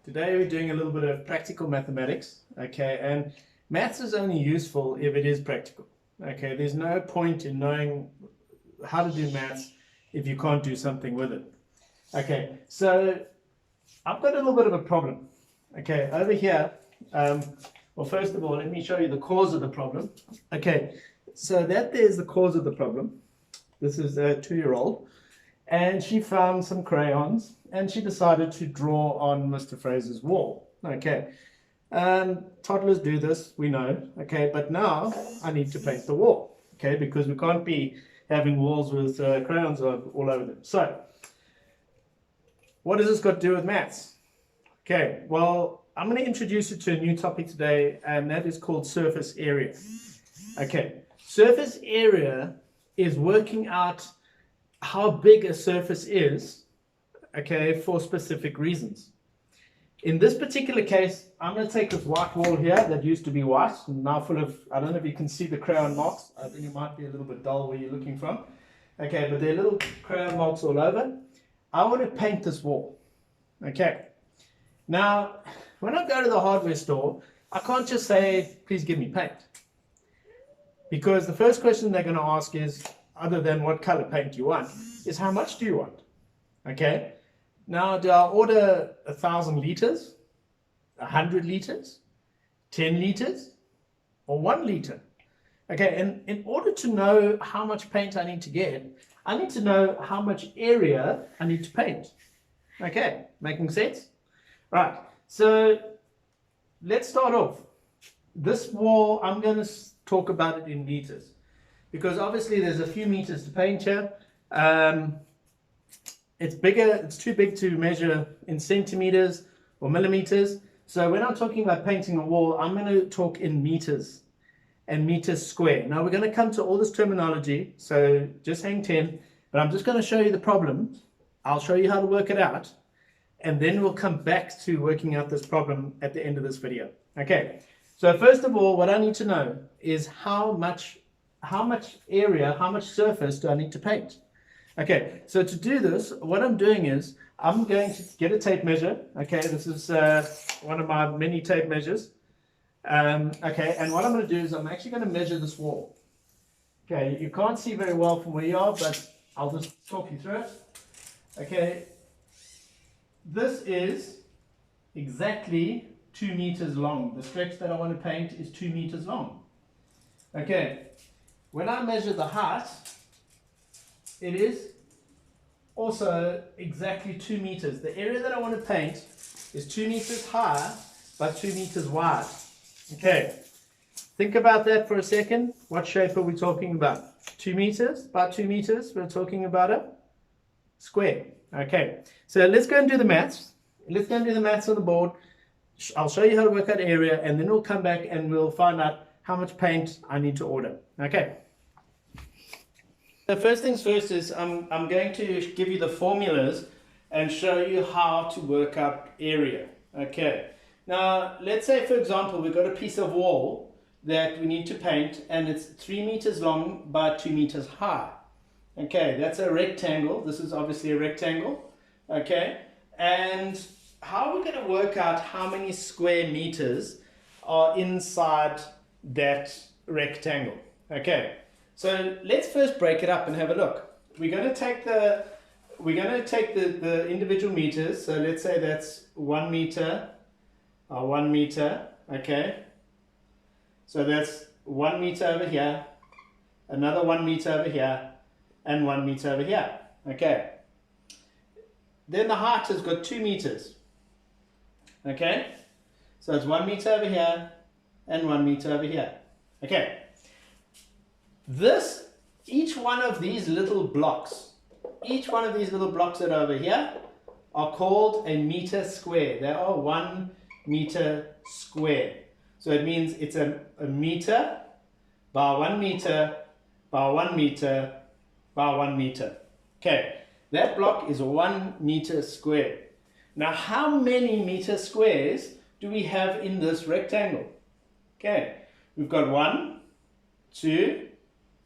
Today we're doing a little bit of practical mathematics, okay, and maths is only useful if it is practical, okay. There's no point in knowing how to do maths if you can't do something with it. Okay, so I've got a little bit of a problem, okay, over here. Well, first of all, let me show you the cause of the problem. Okay, so there's the cause of the problem. This is a 2-year-old, and she found some crayons and she decided to draw on Mr. Fraser's wall. Okay, toddlers do this, we know, okay, but now I need to paint the wall, okay, because we can't be having walls with crayons all over them. So what does this got to do with maths? Okay, well, I'm going to introduce you to a new topic today, and that is called surface area. Okay, surface area is working out how big a surface is, okay, for specific reasons. In this particular case, I'm going to take this white wall here that used to be white, now full of, I don't know if you can see the crayon marks. I think it might be a little bit dull where you're looking from. Okay, but there are little crayon marks all over. I want to paint this wall. Okay. Now, when I go to the hardware store, I can't just say, please give me paint. Because the first question they're going to ask is, other than what color paint you want, is how much do you want? Okay. Now, do I order 1,000 liters, 100 liters, 10 liters, or 1 liter? Okay, and in order to know how much paint I need to get, I need to know how much area I need to paint. Okay, making sense? Right, so let's start off. This wall, I'm going to talk about it in meters, because obviously there's a few meters to paint here. It's bigger, it's too big to measure in centimeters or millimeters. So when I'm talking about painting a wall, I'm going to talk in meters and meters square. Now we're going to come to all this terminology, so just hang 10, but I'm just going to show you the problem. I'll show you how to work it out, and then we'll come back to working out this problem at the end of this video. Okay, so first of all, what I need to know is how much area, how much surface do I need to paint? Okay, so to do this, what I'm doing is I'm going to get a tape measure. Okay, this is one of my many tape measures. Okay, and what I'm going to do is I'm actually going to measure this wall. Okay, you can't see very well from where you are, but I'll just talk you through it. Okay, this is exactly 2 meters long. The stretch that I want to paint is 2 meters long. Okay, when I measure the height, it is also exactly 2 meters. The area that I want to paint is 2 meters high by 2 meters wide. Okay, think about that for a second. What shape are we talking about? 2 meters by 2 meters. We're talking about a square. Okay, so let's go and do the maths. Let's go and do the maths on the board. I'll show you how to work out area, and then we'll come back and we'll find out how much paint I need to order. Okay. The first things first is I'm going to give you the formulas and show you how to work out area. Okay. Now, let's say, for example, we've got a piece of wall that we need to paint, and it's 3 meters long by 2 meters high. Okay, that's a rectangle. This is obviously a rectangle. Okay. And how are we going to work out how many square meters are inside that rectangle? Okay. So let's first break it up and have a look. We're going to take the individual meters. So let's say that's 1 meter, 1 meter. Okay. So that's 1 meter over here, another 1 meter over here, and 1 meter over here. Okay. Then the height has got 2 meters. Okay. So it's 1 meter over here and 1 meter over here. Okay. Each one of these little blocks that are over here are called a meter square. They are 1 meter square. So it means it's a meter by 1 meter by 1 meter by 1 meter. Okay, that block is 1 meter square. Now, how many meter squares do we have in this rectangle? Okay, we've got 1, 2,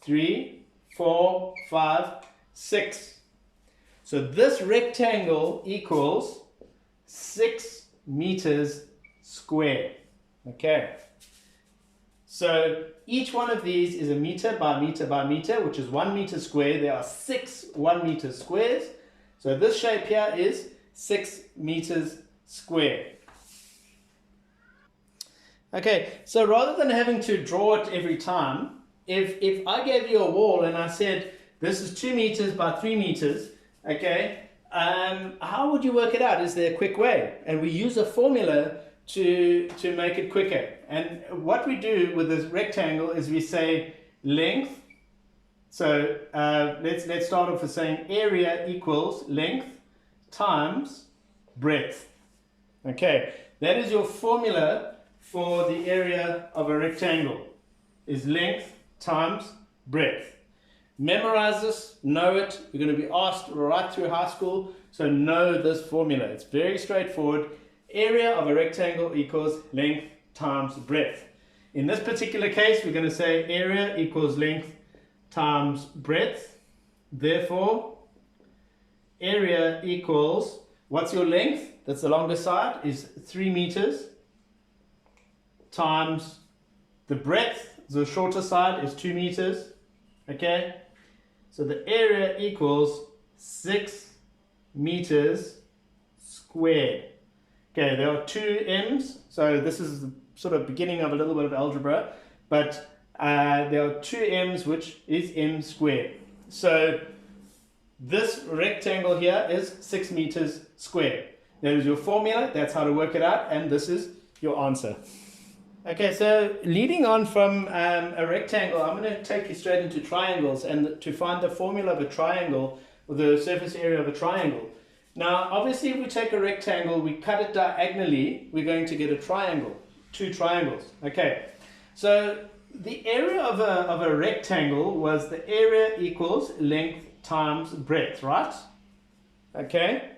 3, 4, 5, 6. So this rectangle equals 6 meters square. Okay. So each one of these is a meter by meter by meter, which is 1 meter square. There are 6 1 meter squares. So this shape here is 6 meters square. Okay, so rather than having to draw it every time, if I gave you a wall and I said this is 2 meters by 3 meters, okay, how would you work it out? Is there a quick way? And we use a formula to make it quicker. And what we do with this rectangle is we say length. So let's start off with saying area equals length times breadth. Okay, that is your formula for the area of a rectangle, is length times breadth. Memorize this, know it. You're going to be asked right through high school, so know this formula. It's very straightforward. Area of a rectangle equals length times breadth. In this particular case, we're going to say area equals length times breadth. Therefore, area equals, what's your length? That's the longer side, is 3 meters, times the breadth, the shorter side, is 2 meters. Okay, so the area equals 6 meters squared. Okay, there are 2 m's, so this is the sort of beginning of a little bit of algebra, but there are 2 m's, which is m squared. So this rectangle here is 6 meters squared. That is your formula, that's how to work it out, and this is your answer. Okay, so leading on from a rectangle, I'm going to take you straight into triangles and to find the formula of a triangle, or the surface area of a triangle. Now, obviously, if we take a rectangle, we cut it diagonally, we're going to get a triangle, 2 triangles. Okay, so the area of a rectangle was the area equals length times breadth, right? Okay,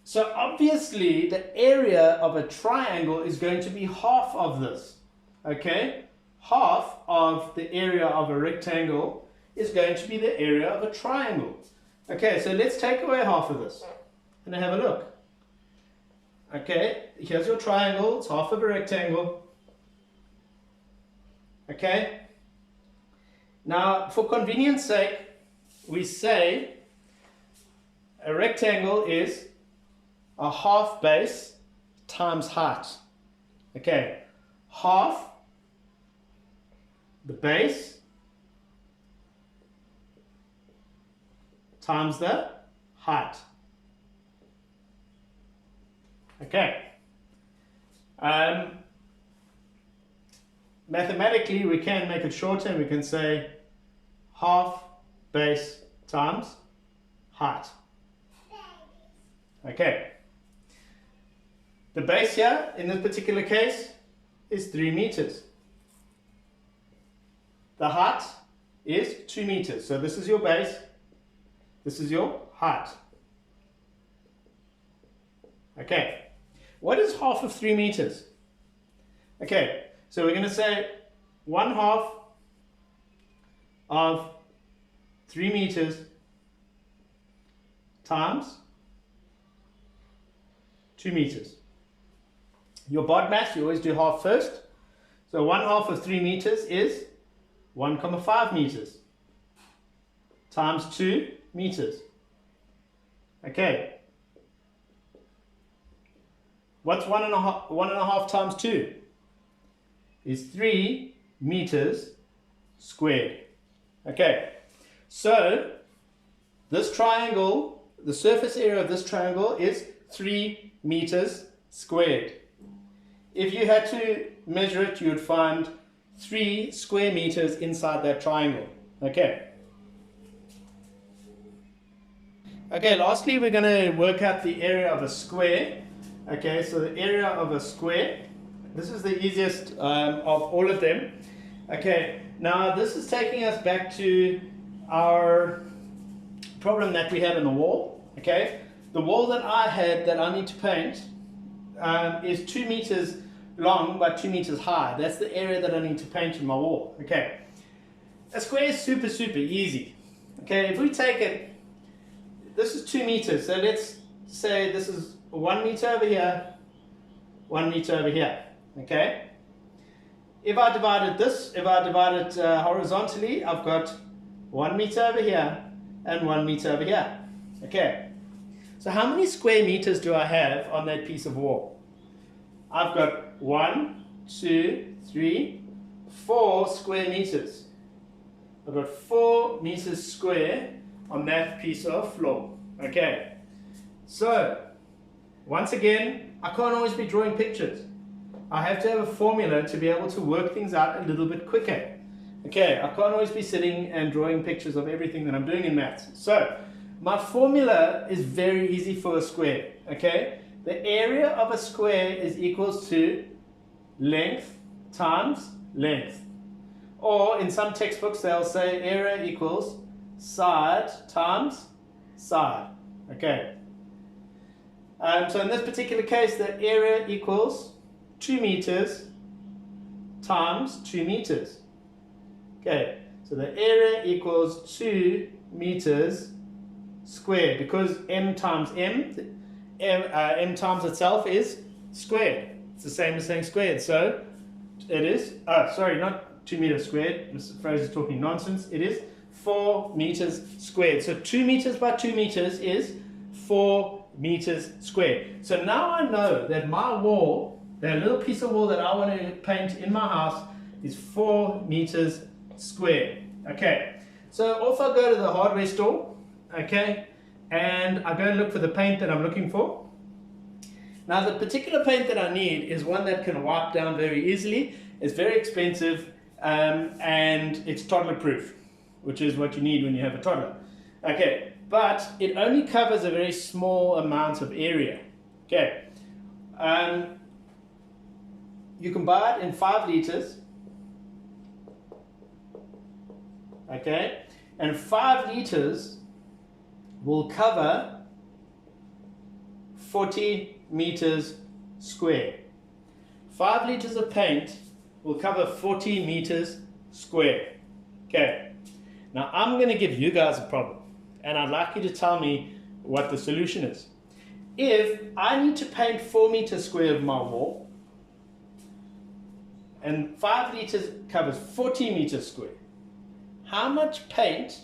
so obviously the area of a triangle is going to be half of this. Okay, half of the area of a rectangle is going to be the area of a triangle. Okay, so let's take away half of this and have a look. Okay, here's your triangle, it's half of a rectangle. Okay, now for convenience sake, we say a rectangle is a half base times height. Okay, half the base times the height. Okay. Mathematically, we can make it shorter and we can say half base times height. Okay. The base here, in this particular case, is 3 meters. The height is 2 meters. So this is your base, this is your height. Okay. What is half of 3 meters? Okay, so we're going to say 1/2 of 3 meters times 2 meters. Your BODMAS, you always do half first. So 1/2 of 3 meters is 1,5 meters times 2 meters. Okay. What's 1.5 times 2? Is 3 meters squared. Okay, so this triangle, the surface area of this triangle is 3 meters squared. If you had to measure it, you would find 3 square meters inside that triangle. Okay. Okay, lastly, we're going to work out the area of a square. Okay, so the area of a square, this is the easiest of all of them. Okay, now this is taking us back to our problem that we had on the wall. Okay, the wall that I had that I need to paint is 2 meters long by 2 meters high. That's the area that I need to paint in my wall. Okay, a square is super easy. Okay, if we take it, this is 2 meters, so let's say this is 1 meter over here, 1 meter over here. Okay. If I divide it horizontally, I've got 1 meter over here and 1 meter over here. Okay. So how many square meters do I have on that piece of wall? I've got 1, 2, 3, 4 square meters. I've got 4 meters square on that piece of floor. Okay. So, once again, I can't always be drawing pictures. I have to have a formula to be able to work things out a little bit quicker. Okay, I can't always be sitting and drawing pictures of everything that I'm doing in maths. So, my formula is very easy for a square. Okay, the area of a square is equals to length times length. Or in some textbooks they'll say area equals side times side. Okay. So in this particular case, the area equals 2 meters times 2 meters. Okay, so the area equals 2 meters squared, because m times m times itself is squared. It's the same as saying squared. So it is, sorry, not 2 meters squared. Mr. Fraser is talking nonsense. It is 4 meters squared. So 2 meters by 2 meters is 4 meters squared. So now I know that my wall, that little piece of wall that I want to paint in my house, is 4 meters squared. Okay, so off I go to the hardware store, okay, and I go and look for the paint that I'm looking for. Now the particular paint that I need is one that can wipe down very easily. It's very expensive, and it's toddler proof, which is what you need when you have a toddler. Okay, but it only covers a very small amount of area. Okay, you can buy it in 5 liters. Okay, and 5 liters will cover 40 meters square. 5 liters of paint will cover 40 meters square. Okay, now I'm going to give you guys a problem, and I'd like you to tell me what the solution is. If I need to paint 4 meters square of my wall, and 5 liters covers 40 meters square, how much paint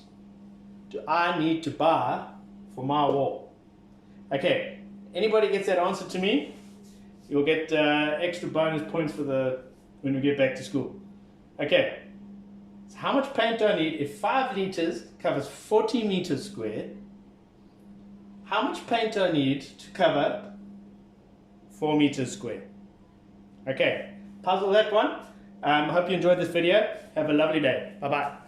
do I need to buy for my wall? Okay, anybody gets that answer to me, you'll get extra bonus points for when we get back to school. Okay, so how much paint do I need if 5 liters covers 40 meters square? How much paint do I need to cover 4 meters square? Okay, puzzle that one. I hope you enjoyed this video. Have a lovely day. Bye-bye.